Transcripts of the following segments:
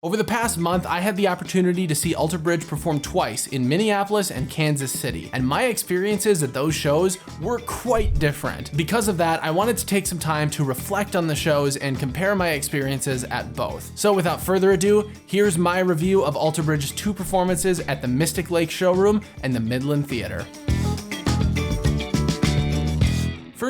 Over the past month, I had the opportunity to see Alter Bridge perform twice in Minneapolis and Kansas City, and my experiences at those shows were quite different. Because of that, I wanted to take some time to reflect on the shows and compare my experiences at both. So without further ado, here's my review of Alter Bridge's two performances at the Mystic Lake Showroom and the Midland Theater.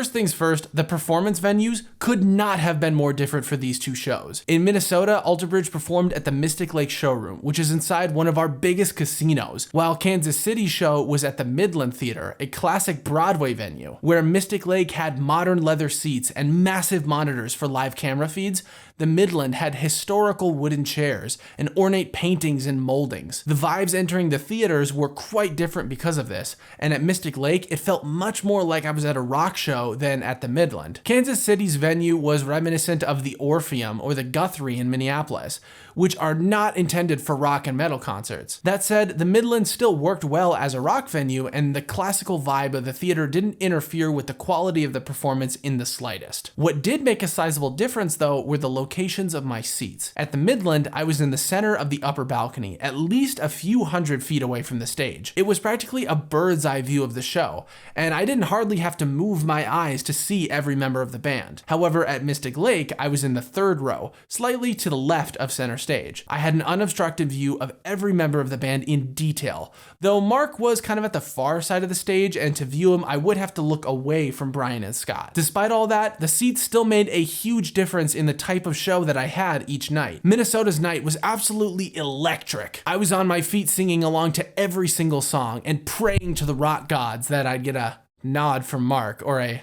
First things first, the performance venues could not have been more different for these two shows. In Minnesota, Alter Bridge performed at the Mystic Lake Showroom, which is inside one of our biggest casinos, while Kansas City's show was at the Midland Theater, a classic Broadway venue. Where Mystic Lake had modern leather seats and massive monitors for live camera feeds, the Midland had historical wooden chairs and ornate paintings and moldings. The vibes entering the theaters were quite different because of this, and at Mystic Lake, it felt much more like I was at a rock show than at the Midland. Kansas City's venue was reminiscent of the Orpheum or the Guthrie in Minneapolis, which are not intended for rock and metal concerts. That said, the Midland still worked well as a rock venue, and the classical vibe of the theater didn't interfere with the quality of the performance in the slightest. What did make a sizable difference though were the locations of my seats. At the Midland, I was in the center of the upper balcony, at least a few hundred feet away from the stage. It was practically a bird's eye view of the show, and I didn't hardly have to move my eyes to see every member of the band. However, at Mystic Lake, I was in the third row, slightly to the left of center stage. I had an unobstructed view of every member of the band in detail, though Mark was kind of at the far side of the stage, and to view him, I would have to look away from Brian and Scott. Despite all that, the seats still made a huge difference in the type of show that I had each night. Minnesota's night was absolutely electric. I was on my feet singing along to every single song and praying to the rock gods that I'd get a nod from Mark or a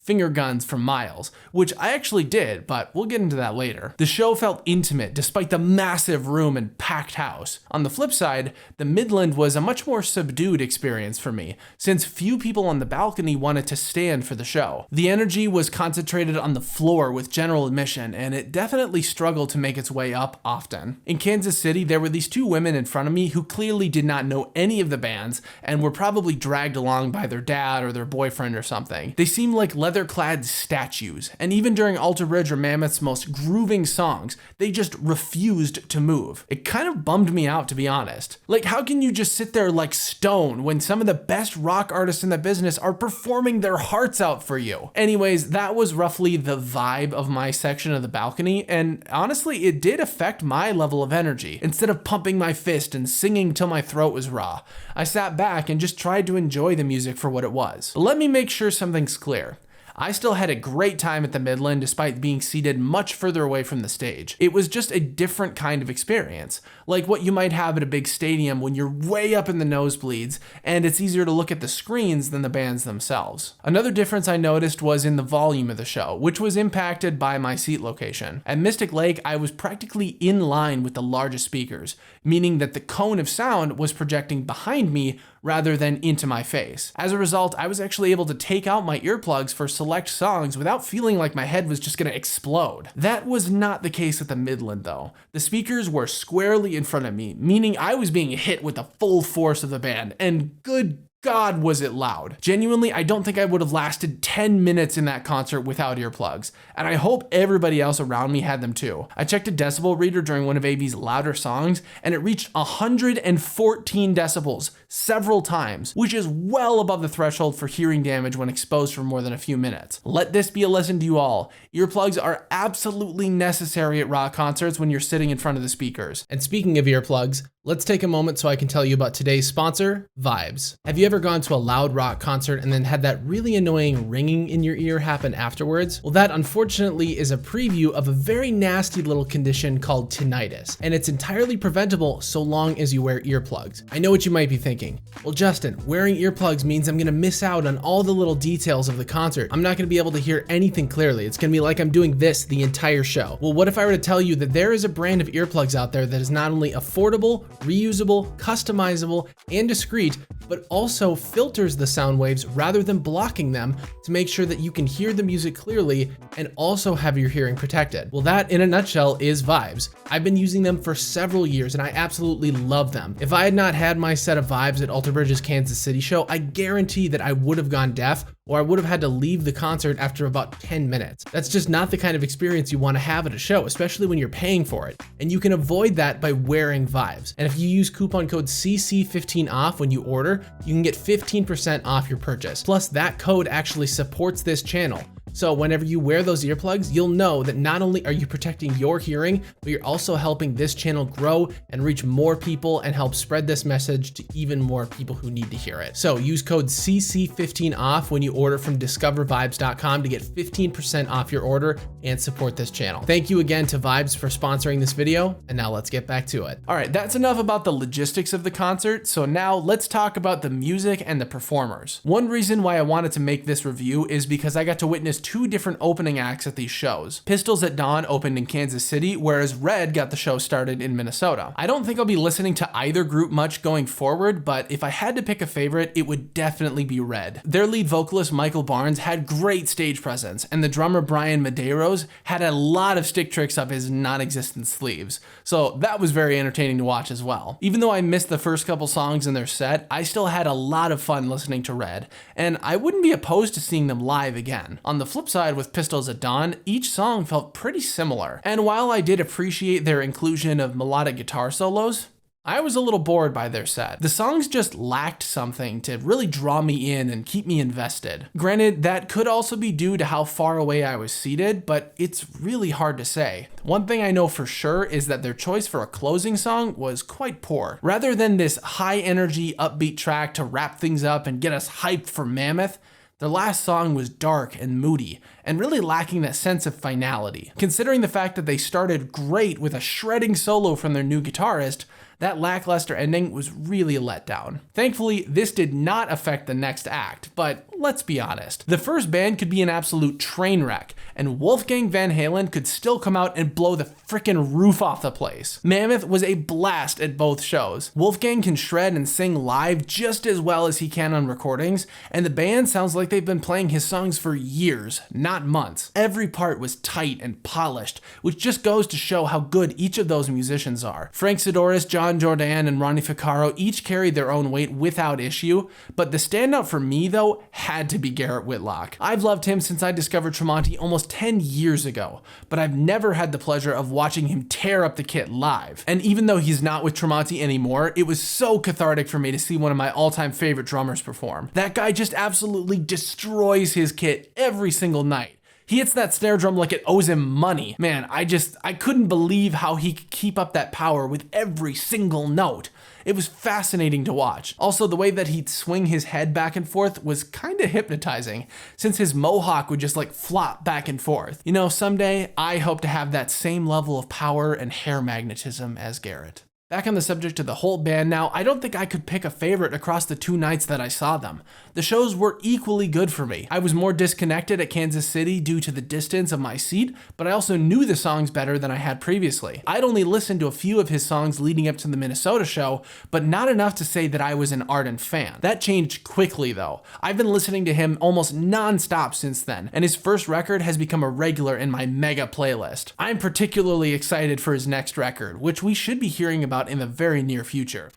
finger guns from Miles, which I actually did, but we'll get into that later. The show felt intimate despite the massive room and packed house. On the flip side, the Midland was a much more subdued experience for me, since few people on the balcony wanted to stand for the show. The energy was concentrated on the floor with general admission, and it definitely struggled to make its way up often. In Kansas City, there were these two women in front of me who clearly did not know any of the bands and were probably dragged along by their dad or their boyfriend or something. They seemed like leather-clad statues, and even during Alter Bridge or Mammoth's most grooving songs, they just refused to move. It kind of bummed me out, to be honest. Like, how can you just sit there like stone when some of the best rock artists in the business are performing their hearts out for you? Anyways, that was roughly the vibe of my section of the balcony, and honestly, it did affect my level of energy. Instead of pumping my fist and singing till my throat was raw, I sat back and just tried to enjoy the music for what it was. But let me make sure something's clear. I still had a great time at the Midland despite being seated much further away from the stage. It was just a different kind of experience, like what you might have at a big stadium when you're way up in the nosebleeds and it's easier to look at the screens than the bands themselves. Another difference I noticed was in the volume of the show, which was impacted by my seat location. At Mystic Lake, I was practically in line with the largest speakers, meaning that the cone of sound was projecting behind me rather than into my face. As a result, I was actually able to take out my earplugs for select songs without feeling like my head was just gonna explode. That was not the case at the Midland though. The speakers were squarely in front of me, meaning I was being hit with the full force of the band, and good God, was it loud. Genuinely, I don't think I would have lasted 10 minutes in that concert without earplugs, and I hope everybody else around me had them too. I checked a decibel reader during one of AV's louder songs, and it reached 114 decibels several times, which is well above the threshold for hearing damage when exposed for more than a few minutes. Let this be a lesson to you all. Earplugs are absolutely necessary at rock concerts when you're sitting in front of the speakers. And speaking of earplugs, let's take a moment so I can tell you about today's sponsor, Vibes. Have you ever gone to a loud rock concert and then had that really annoying ringing in your ear happen afterwards? Well, that unfortunately is a preview of a very nasty little condition called tinnitus, and it's entirely preventable so long as you wear earplugs. I know what you might be thinking. Well, Justin, wearing earplugs means I'm gonna miss out on all the little details of the concert. I'm not gonna be able to hear anything clearly. It's gonna be like I'm doing this the entire show. Well, what if I were to tell you that there is a brand of earplugs out there that is not only affordable, reusable, customizable, and discreet, but also filters the sound waves rather than blocking them to make sure that you can hear the music clearly and also have your hearing protected. Well, that in a nutshell is Vibes. I've been using them for several years and I absolutely love them. If I had not had my set of Vibes at Alter Bridge's Kansas City show, I guarantee that I would have gone deaf or I would have had to leave the concert after about 10 minutes. That's just not the kind of experience you want to have at a show, especially when you're paying for it. And you can avoid that by wearing Vibes. And if you use coupon code CC15OFF when you order, you can get 15% off your purchase. Plus, that code actually supports this channel. So whenever you wear those earplugs, you'll know that not only are you protecting your hearing, but you're also helping this channel grow and reach more people and help spread this message to even more people who need to hear it. So use code CC15OFF when you order from discovervibes.com to get 15% off your order and support this channel. Thank you again to Vibes for sponsoring this video, and now let's get back to it. All right, that's enough about the logistics of the concert, so now let's talk about the music and the performers. One reason why I wanted to make this review is because I got to witness two different opening acts at these shows. Pistols at Dawn opened in Kansas City, whereas Red got the show started in Minnesota. I don't think I'll be listening to either group much going forward, but if I had to pick a favorite, it would definitely be Red. Their lead vocalist Michael Barnes had great stage presence, and the drummer Brian Medeiros had a lot of stick tricks up his non-existent sleeves, so that was very entertaining to watch as well. Even though I missed the first couple songs in their set, I still had a lot of fun listening to Red, and I wouldn't be opposed to seeing them live again. On the flip side, with Pistols at Dawn, each song felt pretty similar, and while I did appreciate their inclusion of melodic guitar solos, I was a little bored by their set. The songs just lacked something to really draw me in and keep me invested. Granted, that could also be due to how far away I was seated, but it's really hard to say. One thing I know for sure is that their choice for a closing song was quite poor. Rather than this high energy, upbeat track to wrap things up and get us hyped for Mammoth, their last song was dark and moody, and really lacking that sense of finality. Considering the fact that they started great with a shredding solo from their new guitarist, that lackluster ending was really a letdown. Thankfully, this did not affect the next act, but let's be honest. The first band could be an absolute train wreck, and Wolfgang Van Halen could still come out and blow the frickin' roof off the place. Mammoth was a blast at both shows. Wolfgang can shred and sing live just as well as he can on recordings, and the band sounds like they've been playing his songs for years, not months. Every part was tight and polished, which just goes to show how good each of those musicians are. Frank Sidoris, John Jordan, and Ronnie Ficarro each carried their own weight without issue, but the standout for me though had to be Garrett Whitlock. I've loved him since I discovered Tremonti almost 10 years ago, but I've never had the pleasure of watching him tear up the kit live. And even though he's not with Tremonti anymore, it was so cathartic for me to see one of my all-time favorite drummers perform. That guy just absolutely destroys his kit every single night. He hits that snare drum like it owes him money. Man, I couldn't believe how he could keep up that power with every single note. It was fascinating to watch. Also, the way that he'd swing his head back and forth was kinda hypnotizing, since his mohawk would just like flop back and forth. You know, someday I hope to have that same level of power and hair magnetism as Garrett. Back on the subject of the whole band now, I don't think I could pick a favorite across the two nights that I saw them. The shows were equally good for me. I was more disconnected at Kansas City due to the distance of my seat, but I also knew the songs better than I had previously. I'd only listened to a few of his songs leading up to the Minnesota show, but not enough to say that I was an ardent fan. That changed quickly though. I've been listening to him almost non-stop since then, and his first record has become a regular in my mega playlist. I'm particularly excited for his next record, which we should be hearing about in the very near future.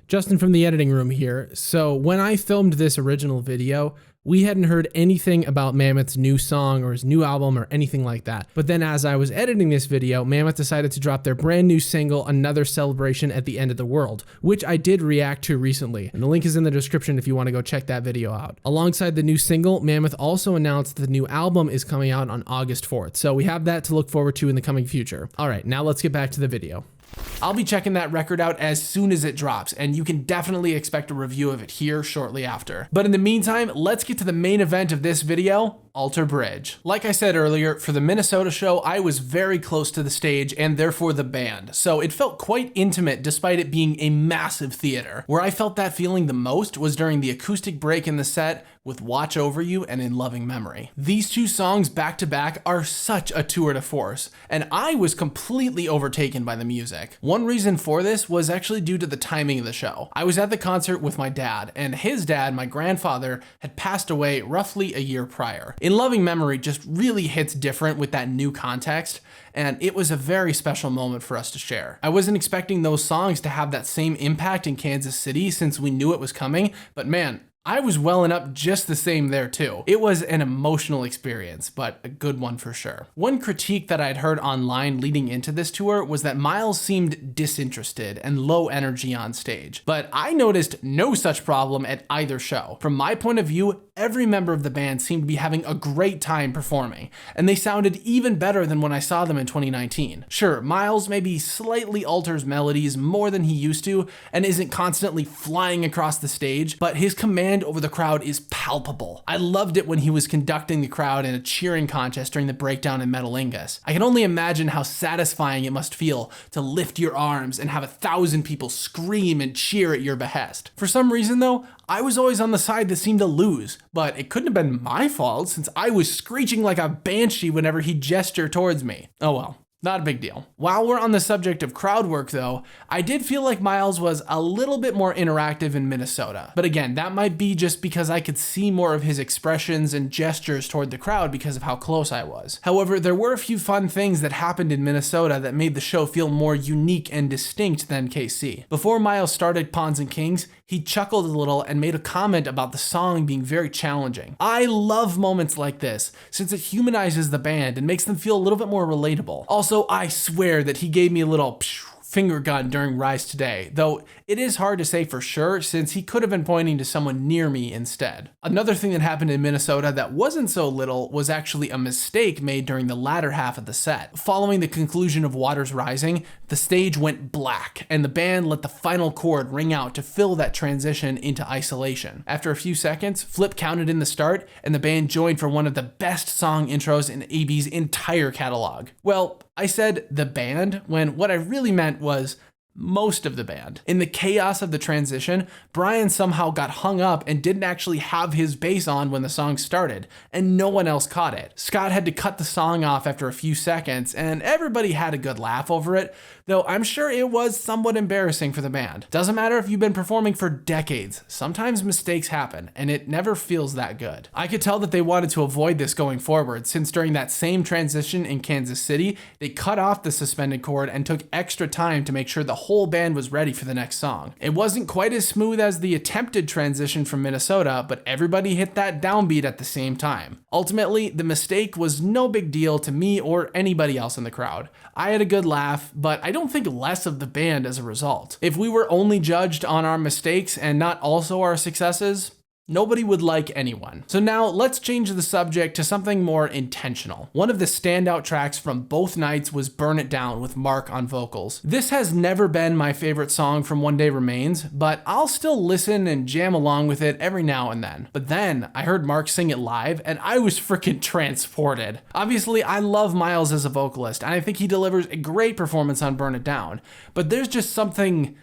Justin from the editing room here. So when I filmed this original video, we hadn't heard anything about Mammoth's new song or his new album or anything like that. But then as I was editing this video, Mammoth decided to drop their brand new single, Another Celebration at the End of the World, which I did react to recently. And the link is in the description if you want to go check that video out. Alongside the new single, Mammoth also announced the new album is coming out on August 4th. So we have that to look forward to in the coming future. All right, now let's get back to the video. I'll be checking that record out as soon as it drops, and you can definitely expect a review of it here shortly after. But in the meantime, let's get to the main event of this video, Alter Bridge. Like I said earlier, for the Minnesota show, I was very close to the stage and therefore the band, so it felt quite intimate despite it being a massive theater. Where I felt that feeling the most was during the acoustic break in the set with Watch Over You and In Loving Memory. These two songs back to back are such a tour de force, and I was completely overtaken by the music. One reason for this was actually due to the timing of the show. I was at the concert with my dad, and his dad, my grandfather, had passed away roughly a year prior. In Loving Memory just really hits different with that new context, and it was a very special moment for us to share. I wasn't expecting those songs to have that same impact in Kansas City since we knew it was coming, but man, I was welling up just the same there too. It was an emotional experience, but a good one for sure. One critique that I'd heard online leading into this tour was that Miles seemed disinterested and low energy on stage, but I noticed no such problem at either show. From my point of view, every member of the band seemed to be having a great time performing, and they sounded even better than when I saw them in 2019. Sure, Miles maybe slightly alters melodies more than he used to and isn't constantly flying across the stage, but his command over the crowd is palpable. I loved it when he was conducting the crowd in a cheering contest during the breakdown in Metalingus. I can only imagine how satisfying it must feel to lift your arms and have 1,000 people scream and cheer at your behest. For some reason though, I was always on the side that seemed to lose, but it couldn't have been my fault since I was screeching like a banshee whenever he gestured towards me. Oh well. Not a big deal. While we're on the subject of crowd work though, I did feel like Miles was a little bit more interactive in Minnesota. But again, that might be just because I could see more of his expressions and gestures toward the crowd because of how close I was. However, there were a few fun things that happened in Minnesota that made the show feel more unique and distinct than KC. Before Miles started Pawns and Kings, he chuckled a little and made a comment about the song being very challenging. I love moments like this, since it humanizes the band and makes them feel a little bit more relatable. Also, I swear that he gave me a little finger gun during Rise Today, though it is hard to say for sure since he could have been pointing to someone near me instead. Another thing that happened in Minnesota that wasn't so little was actually a mistake made during the latter half of the set. Following the conclusion of Waters Rising, the stage went black and the band let the final chord ring out to fill that transition into isolation. After a few seconds, Flip counted in the start and the band joined for one of the best song intros in AB's entire catalog. Well, I said the band when what I really meant was most of the band. In the chaos of the transition, Brian somehow got hung up and didn't actually have his bass on when the song started, and no one else caught it. Scott had to cut the song off after a few seconds, and everybody had a good laugh over it, though I'm sure it was somewhat embarrassing for the band. Doesn't matter if you've been performing for decades, sometimes mistakes happen, and it never feels that good. I could tell that they wanted to avoid this going forward, since during that same transition in Kansas City, they cut off the suspended chord and took extra time to make sure the whole band was ready for the next song. It wasn't quite as smooth as the attempted transition from Minnesota, but everybody hit that downbeat at the same time. Ultimately, the mistake was no big deal to me or anybody else in the crowd. I had a good laugh, but I don't think less of the band as a result. If we were only judged on our mistakes and not also our successes, nobody would like anyone. So now let's change the subject to something more intentional. One of the standout tracks from both nights was Burn It Down with Mark on vocals. This has never been my favorite song from One Day Remains, but I'll still listen and jam along with it every now and then. But then I heard Mark sing it live and I was freaking transported. Obviously, I love Miles as a vocalist and I think he delivers a great performance on Burn It Down, but there's just something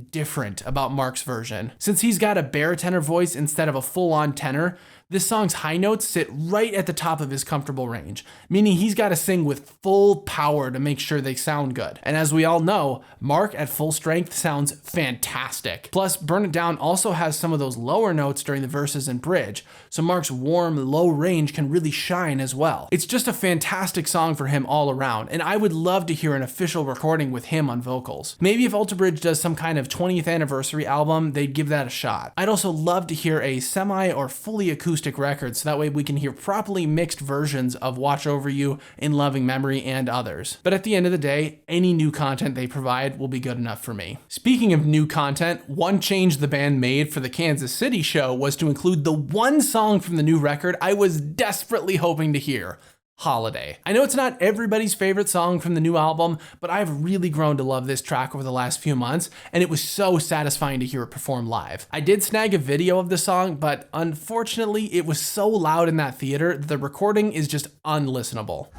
different about Mark's version. Since he's got a baritone voice instead of a full-on tenor, this song's high notes sit right at the top of his comfortable range, meaning he's got to sing with full power to make sure they sound good. And as we all know, Mark at full strength sounds fantastic. Plus, Burn It Down also has some of those lower notes during the verses and bridge, so Mark's warm, low range can really shine as well. It's just a fantastic song for him all around, and I would love to hear an official recording with him on vocals. Maybe if Alter Bridge does some kind of 20th anniversary album, they'd give that a shot. I'd also love to hear a semi or fully acoustic record so that way we can hear properly mixed versions of Watch Over You, In Loving Memory, and others. But at the end of the day, any new content they provide will be good enough for me. Speaking of new content, one change the band made for the Kansas City show was to include the one song from the new record I was desperately hoping to hear. Holiday. I know it's not everybody's favorite song from the new album, but I've really grown to love this track over the last few months, and it was so satisfying to hear it performed live. I did snag a video of the song, but unfortunately it was so loud in that theater that the recording is just unlistenable.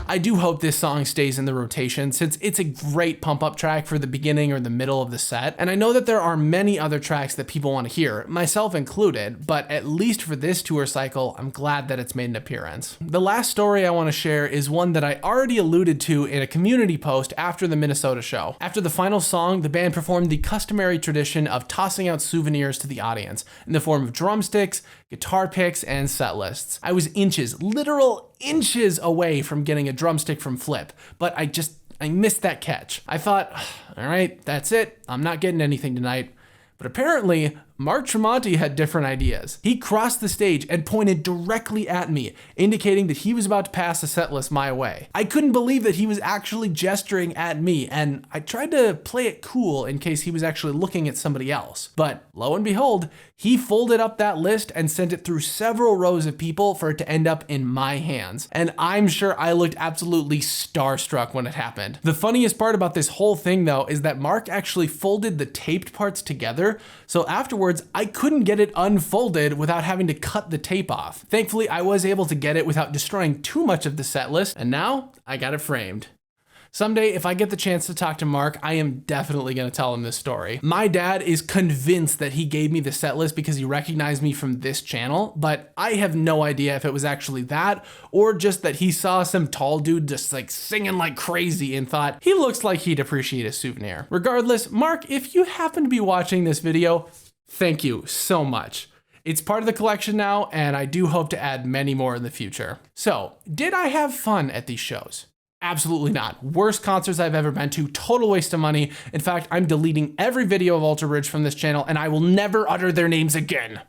I do hope this song stays in the rotation since it's a great pump up track for the beginning or the middle of the set. And I know that there are many other tracks that people want to hear, myself included, but at least for this tour cycle, I'm glad that it's made an appearance. The last story I want to share is one that I already alluded to in a community post after the Minnesota show. After the final song, the band performed the customary tradition of tossing out souvenirs to the audience in the form of drumsticks, guitar picks, and set lists. I was inches, literal inches away from getting a drumstick from Flip, but I missed that catch. I thought, all right, that's it. I'm not getting anything tonight. But apparently, Mark Tremonti had different ideas. He crossed the stage and pointed directly at me, indicating that he was about to pass the set list my way. I couldn't believe that he was actually gesturing at me, and I tried to play it cool in case he was actually looking at somebody else. But lo and behold, he folded up that list and sent it through several rows of people for it to end up in my hands. And I'm sure I looked absolutely starstruck when it happened. The funniest part about this whole thing though is that Mark actually folded the taped parts together, so afterwards I couldn't get it unfolded without having to cut the tape off. Thankfully, I was able to get it without destroying too much of the set list, and now I got it framed. Someday, if I get the chance to talk to Mark, I am definitely gonna tell him this story. My dad is convinced that he gave me the set list because he recognized me from this channel, but I have no idea if it was actually that, or just that he saw some tall dude just like singing like crazy and thought, he looks like he'd appreciate a souvenir. Regardless, Mark, if you happen to be watching this video, thank you so much. It's part of the collection now, and I do hope to add many more in the future. So, did I have fun at these shows? Absolutely not. Worst concerts I've ever been to, total waste of money. In fact, I'm deleting every video of Alter Bridge from this channel, and I will never utter their names again.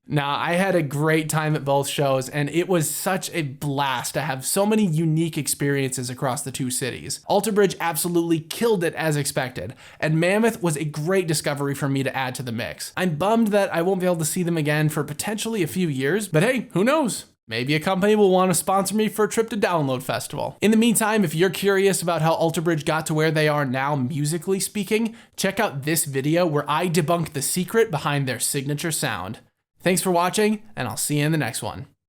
Nah, I had a great time at both shows, and it was such a blast to have so many unique experiences across the two cities. Alter Bridge absolutely killed it as expected, and Mammoth was a great discovery for me to add to the mix. I'm bummed that I won't be able to see them again for potentially a few years, but hey, who knows? Maybe a company will want to sponsor me for a trip to Download Festival. In the meantime, if you're curious about how Alter Bridge got to where they are now musically speaking, check out this video where I debunk the secret behind their signature sound. Thanks for watching, and I'll see you in the next one.